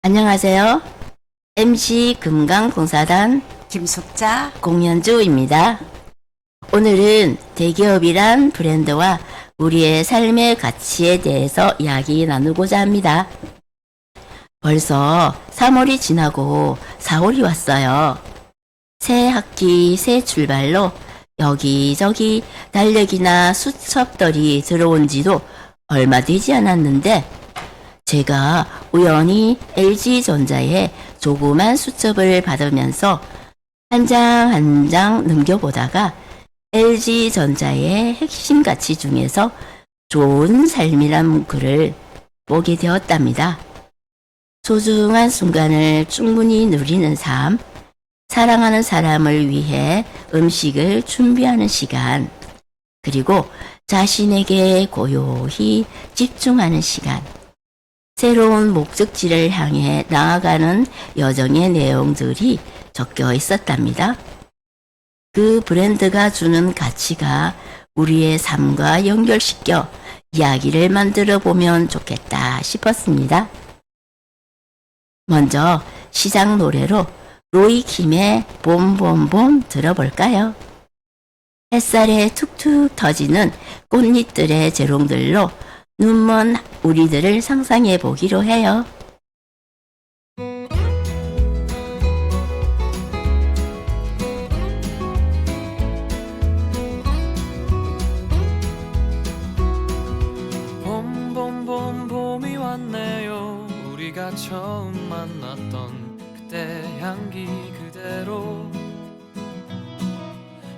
안녕하세요. MC 금강봉사단 김숙자 공연주입니다. 오늘은 대기업이란 브랜드와 우리의 삶의 가치에 대해서 이야기 나누고자 합니다. 벌써 3월이 지나고 4월이 왔어요. 새 학기 새 출발로 여기저기 달력이나 수첩들이 들어온 지도 얼마 되지 않았는데 제가 우연히 LG전자의 조그만 수첩을 받으면서 한 장 한 장 넘겨보다가 LG전자의 핵심 가치 중에서 좋은 삶이란 문구를 보게 되었답니다. 소중한 순간을 충분히 누리는 삶, 사랑하는 사람을 위해 음식을 준비하는 시간, 그리고 자신에게 고요히 집중하는 시간, 새로운 목적지를 향해 나아가는 여정의 내용들이 적혀 있었답니다. 그 브랜드가 주는 가치가 우리의 삶과 연결시켜 이야기를 만들어 보면 좋겠다 싶었습니다. 먼저 시작 노래로 로이킴의 봄봄봄 들어볼까요? 햇살에 툭툭 터지는 꽃잎들의 재롱들로 눈먼 우리들을 상상해 보기로 해요. 봄봄봄 봄이 왔네요. 우리가 처음 만났던 그때 향기 그대로,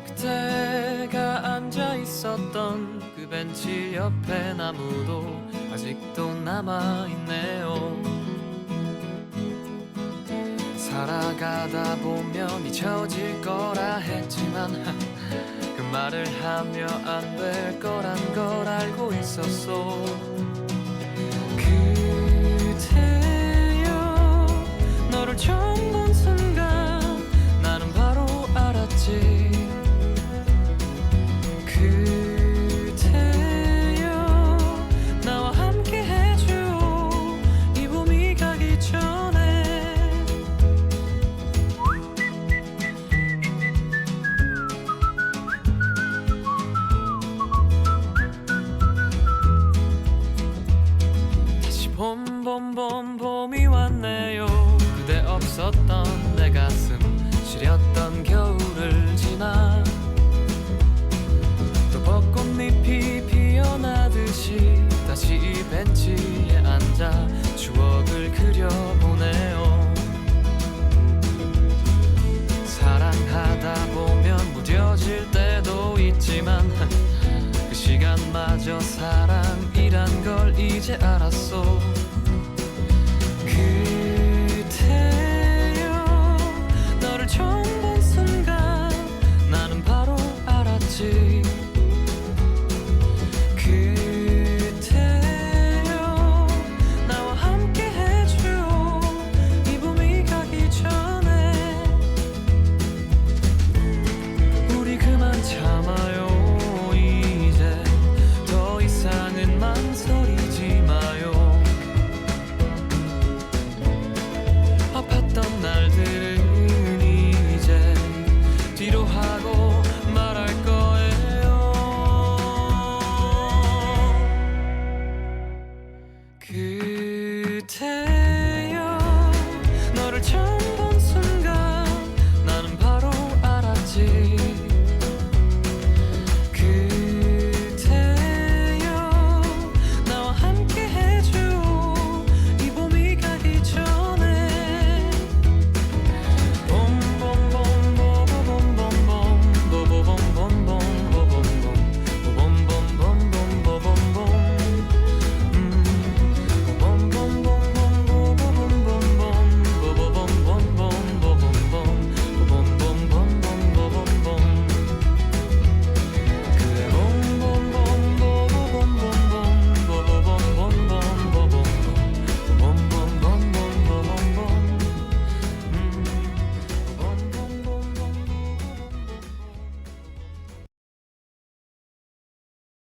그때가 앉아 있었던 그 벤치 옆에 나무도 아직도 남아있네요. 살아가다 보면 잊혀질 거라 했지만 그 말을 하며 안 될 거란 걸 알고 있었어. 그대여 너를 처음 본 순간 나는 바로 알았지. 봄봄봄 봄이 왔네요. 그대 없었던 내 가슴 시렸던 겨울을 지나 또 벚꽃잎이 피어나듯이 다시 이 벤치에 앉아 추억을 그려보네요. 사랑하다 보면 무뎌질 때도 있지만 그 시간마저 사랑이란 걸 이제 알았어. 그대여 너를 처음 본 순간 나는 바로 알았지. 그대여 나와 함께 해줘 이 봄이 가기 전에. 우리 그만 참아요. 이제 더 이상은 망설이지 마요.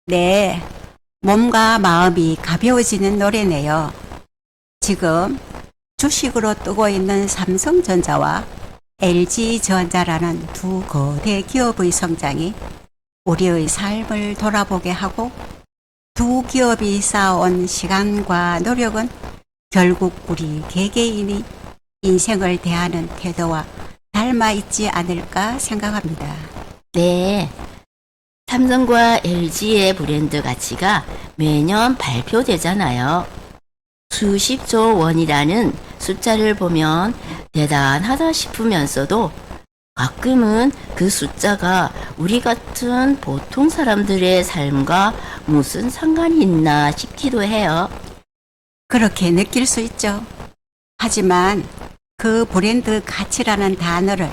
네, 몸과 마음이 가벼워지는 노래네요. 지금 주식으로 뜨고 있는 삼성전자와 LG전자라는 두 거대 기업의 성장이 우리의 삶을 돌아보게 하고 두 기업이 쌓아온 시간과 노력은 결국 우리 개개인이 인생을 대하는 태도와 닮아 있지 않을까 생각합니다. 네. 삼성과 LG의 브랜드 가치가 매년 발표되잖아요. 수십조 원이라는 숫자를 보면 대단하다 싶으면서도 가끔은 그 숫자가 우리 같은 보통 사람들의 삶과 무슨 상관이 있나 싶기도 해요. 그렇게 느낄 수 있죠. 하지만 그 브랜드 가치라는 단어를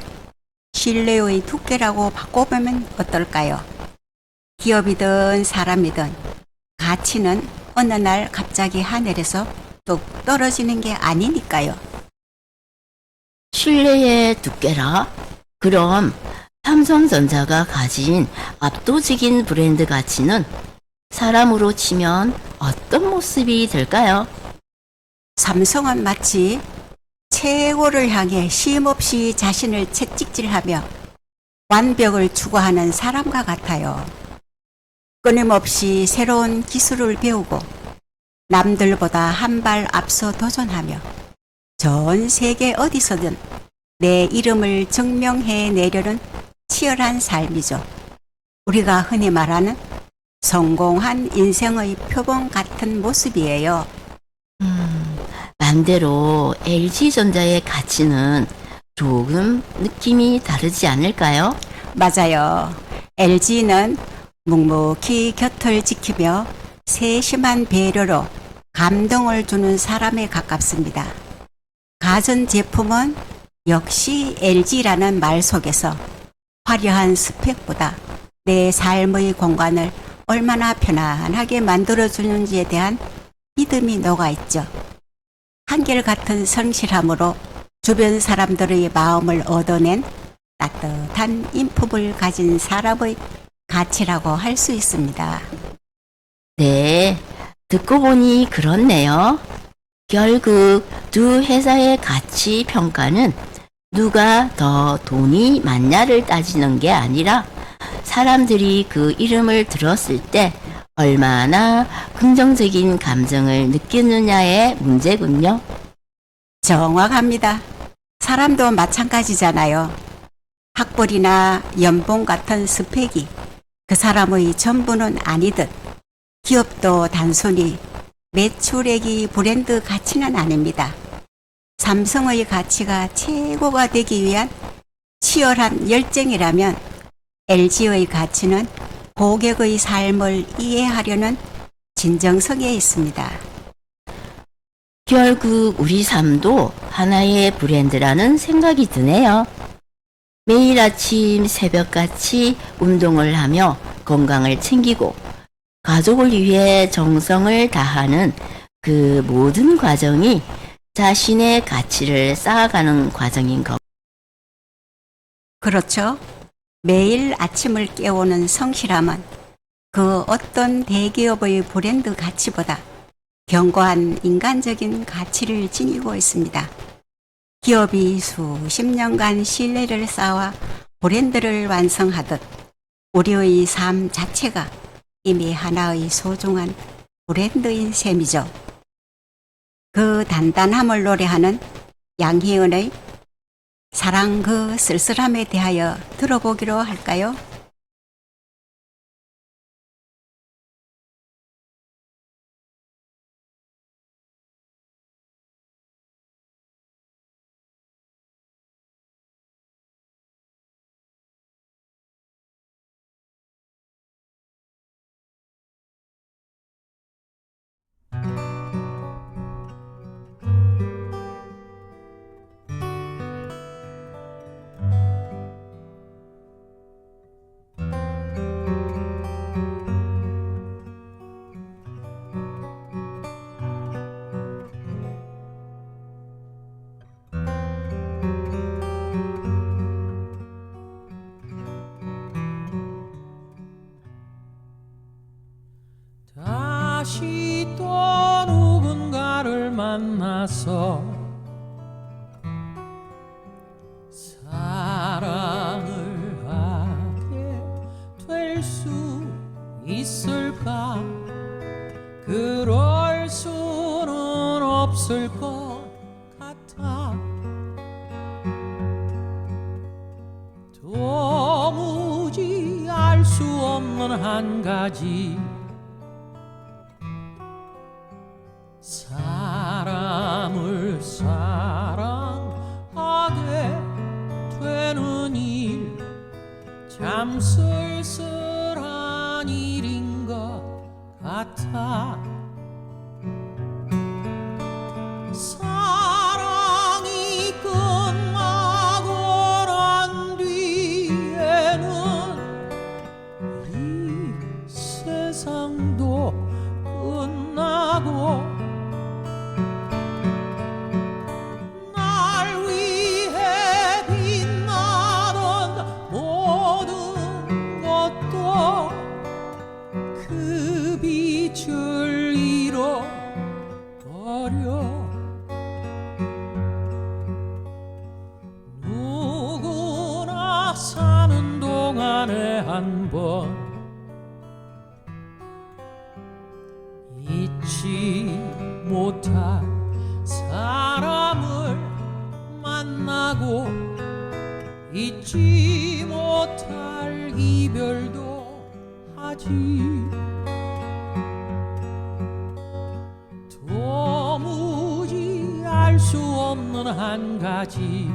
신뢰의 두께라고 바꿔보면 어떨까요? 기업이든 사람이든 가치는 어느 날 갑자기 하늘에서 뚝 떨어지는 게 아니니까요. 신뢰의 두께라? 그럼 삼성전자가 가진 압도적인 브랜드 가치는 사람으로 치면 어떤 모습이 될까요? 삼성은 마치 최고를 향해 쉼없이 자신을 채찍질하며 완벽을 추구하는 사람과 같아요. 끊임없이 새로운 기술을 배우고 남들보다 한 발 앞서 도전하며 전 세계 어디서든 내 이름을 증명해 내려는 치열한 삶이죠. 우리가 흔히 말하는 성공한 인생의 표본 같은 모습이에요. 반대로 LG전자의 가치는 조금 느낌이 다르지 않을까요? 맞아요. LG는 묵묵히 곁을 지키며 세심한 배려로 감동을 주는 사람에 가깝습니다. 가전제품은 역시 LG라는 말 속에서 화려한 스펙보다 내 삶의 공간을 얼마나 편안하게 만들어주는지에 대한 믿음이 녹아있죠. 한결같은 성실함으로 주변 사람들의 마음을 얻어낸 따뜻한 인품을 가진 사람의 가치라고 할 수 있습니다. 네, 듣고 보니 그렇네요. 결국 두 회사의 가치 평가는 누가 더 돈이 많냐를 따지는 게 아니라 사람들이 그 이름을 들었을 때 얼마나 긍정적인 감정을 느끼느냐의 문제군요. 정확합니다. 사람도 마찬가지잖아요. 학벌이나 연봉 같은 스펙이 그 사람의 전부는 아니듯 기업도 단순히 매출액이 브랜드 가치는 아닙니다. 삼성의 가치가 최고가 되기 위한 치열한 열정이라면 LG의 가치는 고객의 삶을 이해하려는 진정성에 있습니다. 결국 우리 삶도 하나의 브랜드라는 생각이 드네요. 매일 아침 새벽같이 운동을 하며 건강을 챙기고 가족을 위해 정성을 다하는 그 모든 과정이 자신의 가치를 쌓아가는 과정인 것. 그렇죠. 매일 아침을 깨우는 성실함은 그 어떤 대기업의 브랜드 가치보다 견고한 인간적인 가치를 지니고 있습니다. 기업이 수십 년간 신뢰를 쌓아 브랜드를 완성하듯 우리의 삶 자체가 이미 하나의 소중한 브랜드인 셈이죠. 그 단단함을 노래하는 양희은의 사랑 그 쓸쓸함에 대하여 들어보기로 할까요? 없을 것 같아. 도무지 알 수 없는 한 가지, 사람을 사랑하게 되는 일, 참 쓸쓸한 일인 것 같아. 사랑이 끝나고 난 뒤에는 이 세상도 끝나고 날 위해 빛나던 모든 것도 그 빛을 잃어버려. 누구나 사는 동안에 한 번 잊지 못할 사람을 만나고 잊지 못할 이별도 하지. 도무지 알 수 없는 한 가지,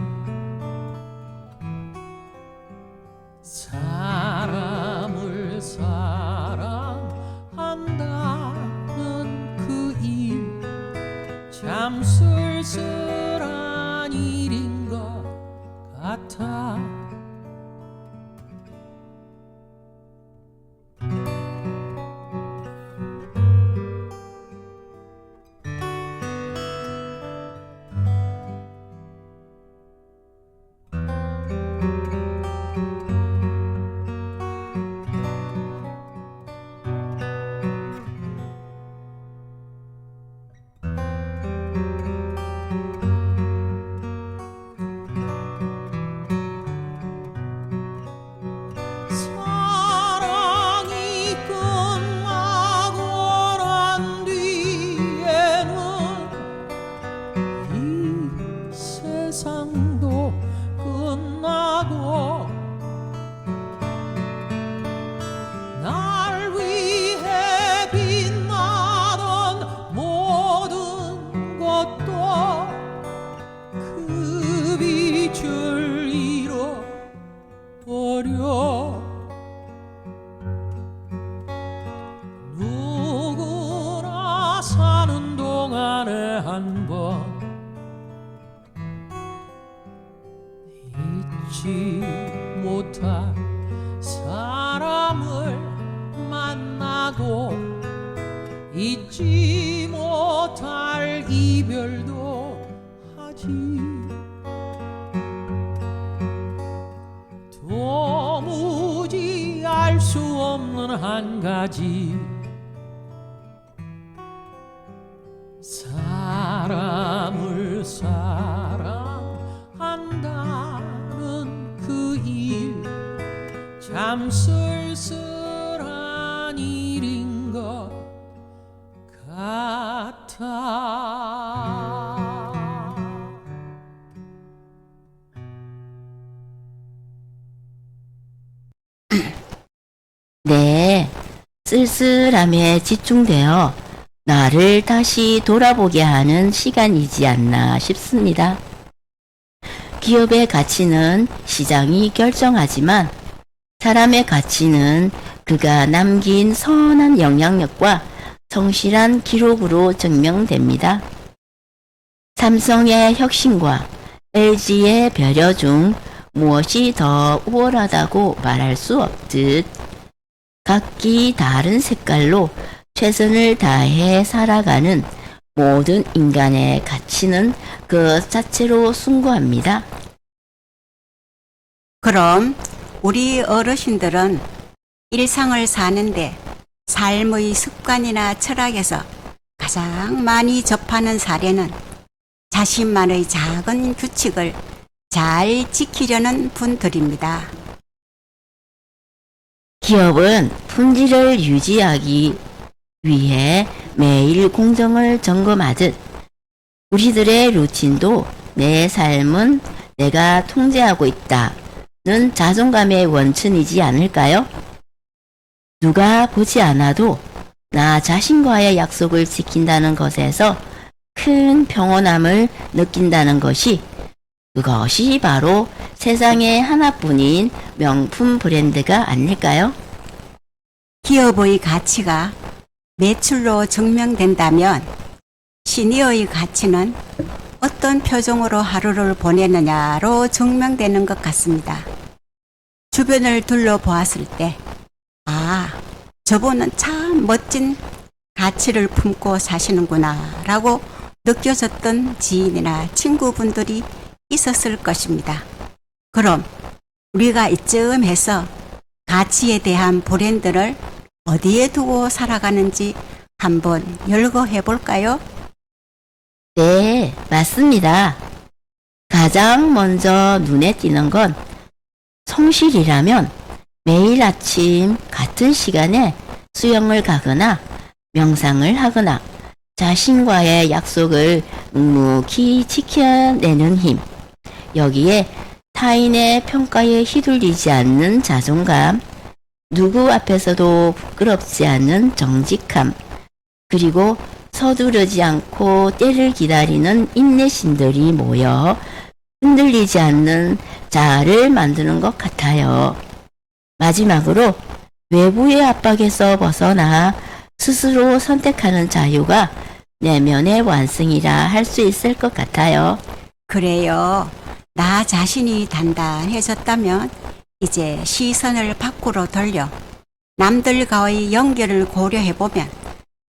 사람을 사랑한다는 그 일, 참 쓸쓸한 일인 것 같아. 사랑이 끝나고 난 뒤에는 이 세상도 끝나고 날 위해 빛나던 모든 것도 그 빛을 잃어버려. 누구나 사는 동안에 한 번 잊지 못할 사람을 만나고 잊지 못할 이별도 하지. 도무지 알 수 없는 한 가지, 사람을 사랑한다는 그 일, 참 쓸쓸한 일인 것 같아. 네, 쓸쓸함에 집중되어 나를 다시 돌아보게 하는 시간이지 않나 싶습니다. 기업의 가치는 시장이 결정하지만 사람의 가치는 그가 남긴 선한 영향력과 성실한 기록으로 증명됩니다. 삼성의 혁신과 LG의 배려 중 무엇이 더 우월하다고 말할 수 없듯 각기 다른 색깔로 최선을 다해 살아가는 모든 인간의 가치는 그 자체로 숭고합니다. 그럼 우리 어르신들은 일상을 사는데 삶의 습관이나 철학에서 가장 많이 접하는 사례는 자신만의 작은 규칙을 잘 지키려는 분들입니다. 기업은 품질을 유지하기 위해 매일 공정을 점검하듯 우리들의 루틴도 내 삶은 내가 통제하고 있다는 자존감의 원천이지 않을까요? 누가 보지 않아도 나 자신과의 약속을 지킨다는 것에서 큰 평온함을 느낀다는 것이, 그것이 바로 세상에 하나뿐인 명품 브랜드가 아닐까요? 기업의 가치가 매출로 증명된다면 시니어의 가치는 어떤 표정으로 하루를 보내느냐로 증명되는 것 같습니다. 주변을 둘러보았을 때, 저분은 참 멋진 가치를 품고 사시는구나 라고 느껴졌던 지인이나 친구분들이 있었을 것입니다. 그럼 우리가 이쯤 해서 가치에 대한 브랜드를 어디에 두고 살아가는지 한번 열거해 볼까요? 네, 맞습니다. 가장 먼저 눈에 띄는 건, 성실이라면 매일 아침 같은 시간에 수영을 가거나 명상을 하거나 자신과의 약속을 묵묵히 지켜내는 힘, 여기에 타인의 평가에 휘둘리지 않는 자존감, 누구 앞에서도 부끄럽지 않은 정직함, 그리고 서두르지 않고 때를 기다리는 인내심들이 모여 흔들리지 않는 자아를 만드는 것 같아요. 마지막으로 외부의 압박에서 벗어나 스스로 선택하는 자유가 내면의 완성이라 할 수 있을 것 같아요. 그래요. 나 자신이 단단해졌다면 이제 시선을 밖으로 돌려 남들과의 연결을 고려해보면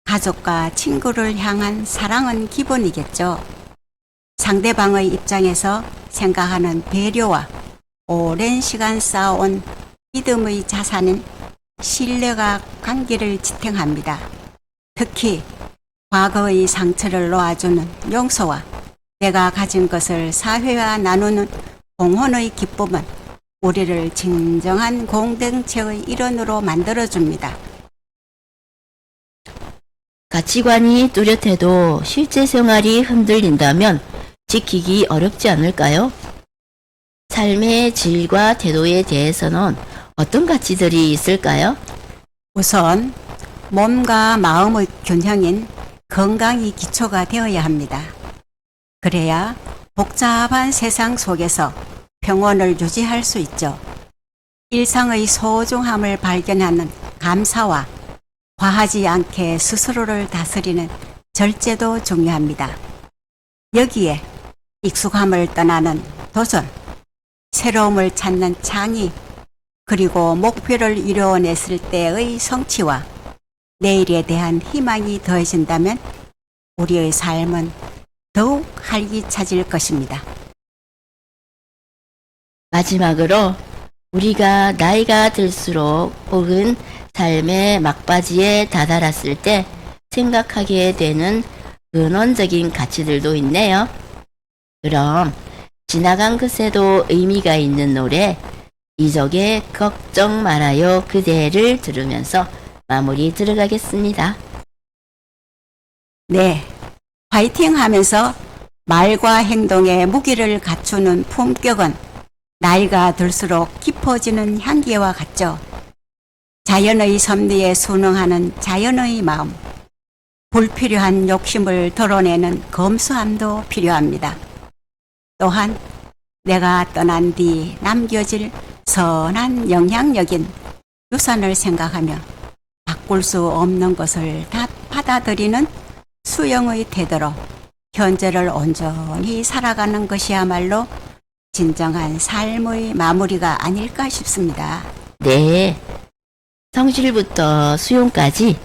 가족과 친구를 향한 사랑은 기본이겠죠. 상대방의 입장에서 생각하는 배려와 오랜 시간 쌓아온 믿음의 자산은 신뢰가 관계를 지탱합니다. 특히 과거의 상처를 놓아주는 용서와 내가 가진 것을 사회와 나누는 공헌의 기쁨은 우리를 진정한 공동체의 일원으로 만들어줍니다. 가치관이 뚜렷해도 실제 생활이 흔들린다면 지키기 어렵지 않을까요? 삶의 질과 태도에 대해서는 어떤 가치들이 있을까요? 우선 몸과 마음의 균형인 건강이 기초가 되어야 합니다. 그래야 복잡한 세상 속에서 평온을 유지할 수 있죠. 일상의 소중함을 발견하는 감사와 과하지 않게 스스로를 다스리는 절제도 중요합니다. 여기에 익숙함을 떠나는 도전, 새로움을 찾는 창의, 그리고 목표를 이루어냈을 때의 성취와 내일에 대한 희망이 더해진다면 우리의 삶은 더욱 활기차질 것입니다. 마지막으로 우리가 나이가 들수록 혹은 삶의 막바지에 다다랐을 때 생각하게 되는 근원적인 가치들도 있네요. 그럼 지나간 것에도 의미가 있는 노래 이적의 걱정 말아요 그대를 들으면서 마무리 들어가겠습니다. 네, 화이팅 하면서 말과 행동에 무게를 갖추는 품격은 나이가 들수록 깊어지는 향기와 같죠. 자연의 섭리에 순응하는 자연의 마음, 불필요한 욕심을 덜어내는 검소함도 필요합니다. 또한 내가 떠난 뒤 남겨질 선한 영향력인 유산을 생각하며 바꿀 수 없는 것을 다 받아들이는 수용의 태도로 현재를 온전히 살아가는 것이야말로 진정한 삶의 마무리가 아닐까 싶습니다. 네, 성실부터 수용까지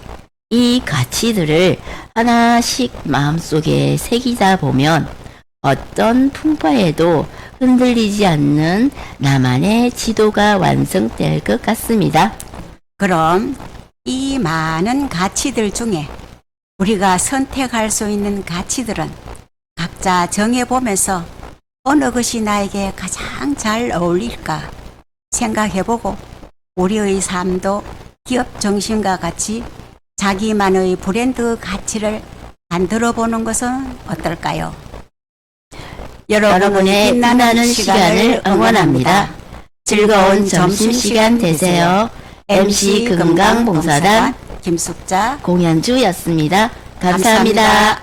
이 가치들을 하나씩 마음속에 새기다 보면 어떤 풍파에도 흔들리지 않는 나만의 지도가 완성될 것 같습니다. 그럼 이 많은 가치들 중에 우리가 선택할 수 있는 가치들은 각자 정해보면서 어느 것이 나에게 가장 잘 어울릴까 생각해보고 우리의 삶도 기업 정신과 같이 자기만의 브랜드 가치를 안 들어보는 것은 어떨까요? 여러분의 여러분의 빛나는 시간을 응원합니다. 즐거운 점심시간 되세요. MC 금강봉사단 김숙자 공연주였습니다. 감사합니다.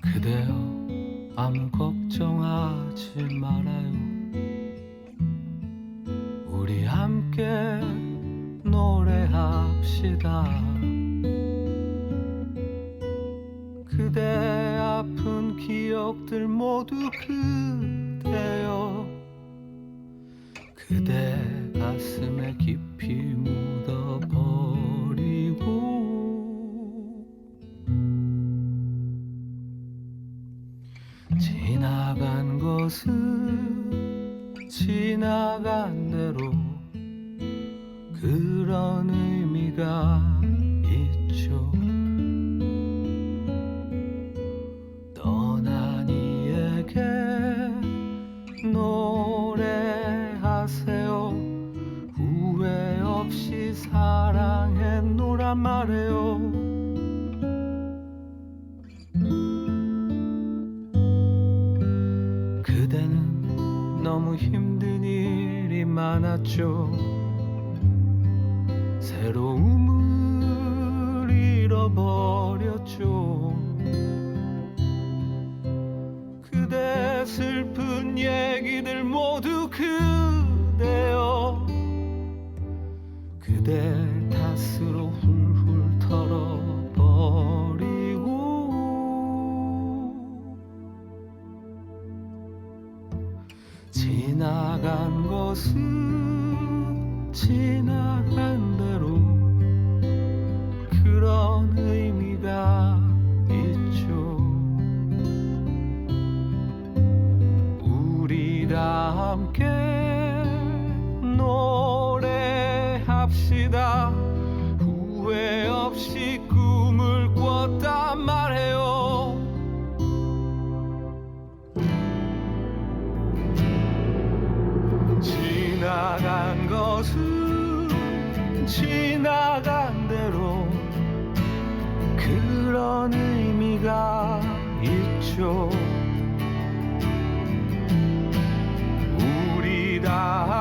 그대여 아무 걱정하지 말아요. 우리 함께 노래합시다. 그대 아픈 기억들 모두 그대여 그대 가슴에 깊이 묻어버리고 지나간 것은 지나간 대로 그런 의미가 있죠. 떠난 이에게 노래하세요. 후회 없이 사랑했노란 말해요. 그대는 너무 힘든 일이 많았죠. 새로움을 잃어버렸죠. 그대 슬픈 얘기들 모두 그대여 그대 탓으로 훌훌 털어버리고 지나간 것은 지나간 대로 그런 의미가 있죠. 우리 다 함께 노래합시다. 후회 없이 꿈을 꿨단 말해요. 지나간 것은 지나간 대로 그런 의미가 있죠. 우리 다